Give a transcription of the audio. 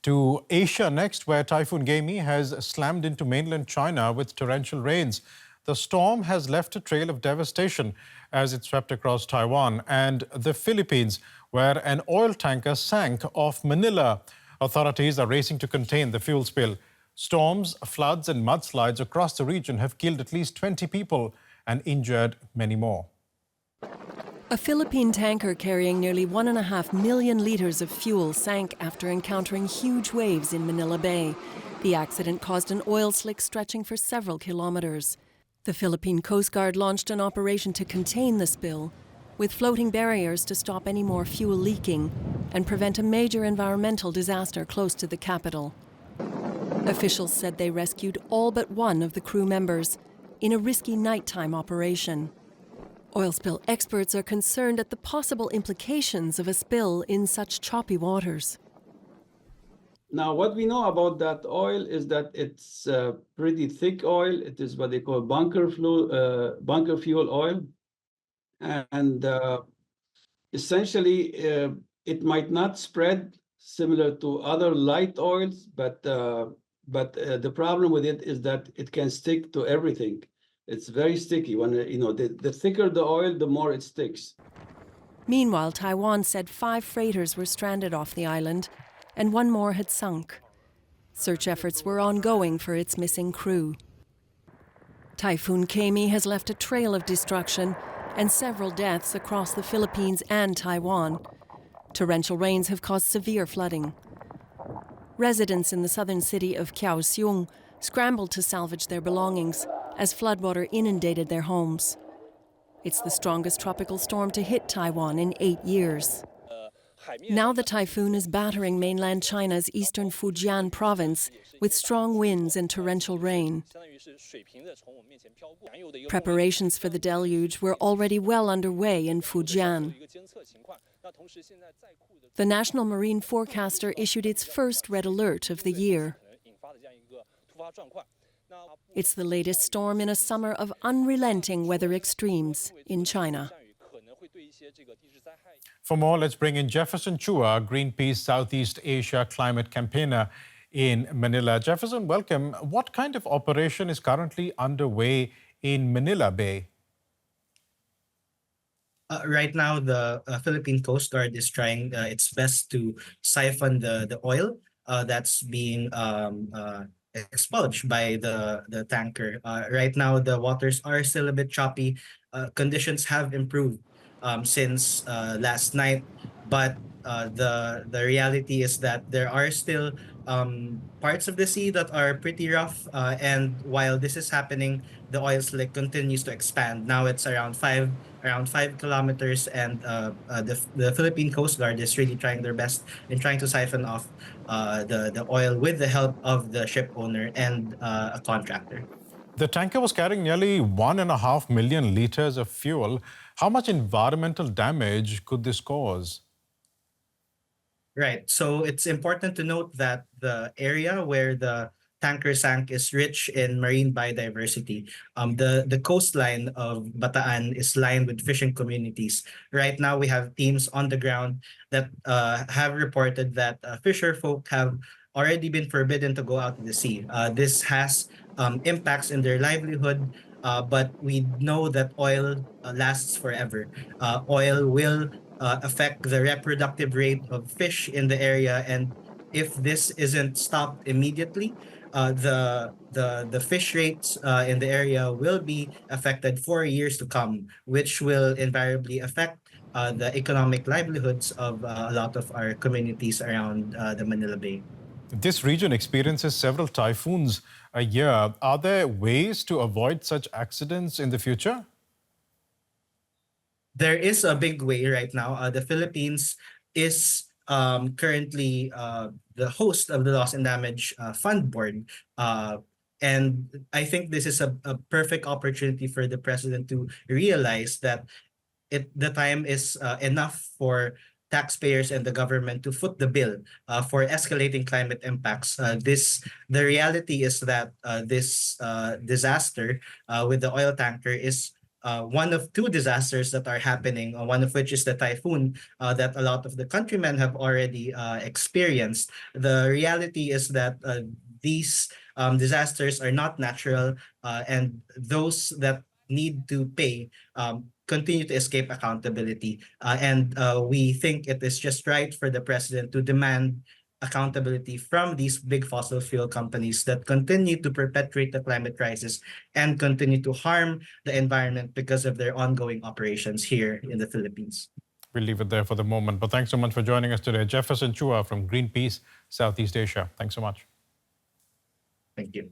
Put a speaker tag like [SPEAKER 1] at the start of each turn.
[SPEAKER 1] To Asia next, where Typhoon Gaemi has slammed into mainland China with torrential rains. The storm has left a trail of devastation as it swept across Taiwan and the Philippines, where an oil tanker sank off Manila. Authorities are racing to contain the fuel spill. Storms, floods and mudslides across the region have killed at least 20 people and injured many more.
[SPEAKER 2] A Philippine tanker carrying nearly 1.5 million litres of fuel sank after encountering huge waves in Manila Bay. The accident caused an oil slick stretching for several kilometres. The Philippine Coast Guard launched an operation to contain the spill, with floating barriers to stop any more fuel leaking and prevent a major environmental disaster close to the capital. Officials said they rescued all but one of the crew members in a risky nighttime operation. Oil spill experts are concerned at the possible implications of a spill in such choppy waters.
[SPEAKER 3] Now, what we know about that oil is that it's pretty thick oil. It is what they call bunker fuel oil. And essentially, it might not spread similar to other light oils, but the problem with it is that it can stick to everything. It's very sticky. When the thicker the oil, the more it sticks.
[SPEAKER 2] Meanwhile, Taiwan said 5 freighters were stranded off the island and 1 more had sunk. Search efforts were ongoing for its missing crew. Typhoon Gaemi has left a trail of destruction and several deaths across the Philippines and Taiwan. Torrential rains have caused severe flooding. Residents in the southern city of Kaohsiung scrambled to salvage their belongings as floodwater inundated their homes. It's the strongest tropical storm to hit Taiwan in 8 years. Now the typhoon is battering mainland China's eastern Fujian province with strong winds and torrential rain. Preparations for the deluge were already well underway in Fujian. The National Marine Forecaster issued its first red alert of the year. It's the latest storm in a summer of unrelenting weather extremes in China.
[SPEAKER 1] For more, let's bring in Jefferson Chua, Greenpeace Southeast Asia climate campaigner in Manila. Jefferson, welcome. What kind of operation is currently underway in Manila Bay?
[SPEAKER 4] Right now, the Philippine Coast Guard is trying its best to siphon the oil that's being expunged by the tanker. Right now, the waters are still a bit choppy. Conditions have improved since last night, but the reality is that there are still parts of the sea that are pretty rough. And while this is happening, the oil slick continues to expand. Now it's around 5 kilometers, and the Philippine Coast Guard is really trying their best in trying to siphon off the oil with the help of the ship owner and a contractor.
[SPEAKER 1] The tanker was carrying nearly 1.5 million litres of fuel. How much environmental damage could this cause?
[SPEAKER 4] Right. So it's important to note that the area where the tanker sank is rich in marine biodiversity. The coastline of Bataan is lined with fishing communities. Right now, we have teams on the ground that have reported that fisher folk have already been forbidden to go out to the sea. This has impacts in their livelihood, but we know that oil lasts forever. Oil will affect the reproductive rate of fish in the area, and if this isn't stopped immediately, the fish rates in the area will be affected for years to come, which will invariably affect the economic livelihoods of a lot of our communities around the Manila Bay.
[SPEAKER 1] This region experiences several typhoons a year. Are there ways to avoid such accidents in the future?
[SPEAKER 4] There is a big way right now. The Philippines is currently the host of the Loss and Damage Fund Board. And I think this is a perfect opportunity for the president to realize that the time is enough for taxpayers and the government to foot the bill for escalating climate impacts. The reality is that this disaster with the oil tanker is one of two disasters that are happening, one of which is the typhoon that a lot of the countrymen have already experienced. The reality is that these disasters are not natural, and those that need to pay continue to escape accountability. And we think it is just right for the president to demand accountability from these big fossil fuel companies that continue to perpetuate the climate crisis and continue to harm the environment because of their ongoing operations here in the Philippines.
[SPEAKER 1] We'll leave it there for the moment. But thanks so much for joining us today. Jefferson Chua from Greenpeace, Southeast Asia. Thanks so much.
[SPEAKER 4] Thank you.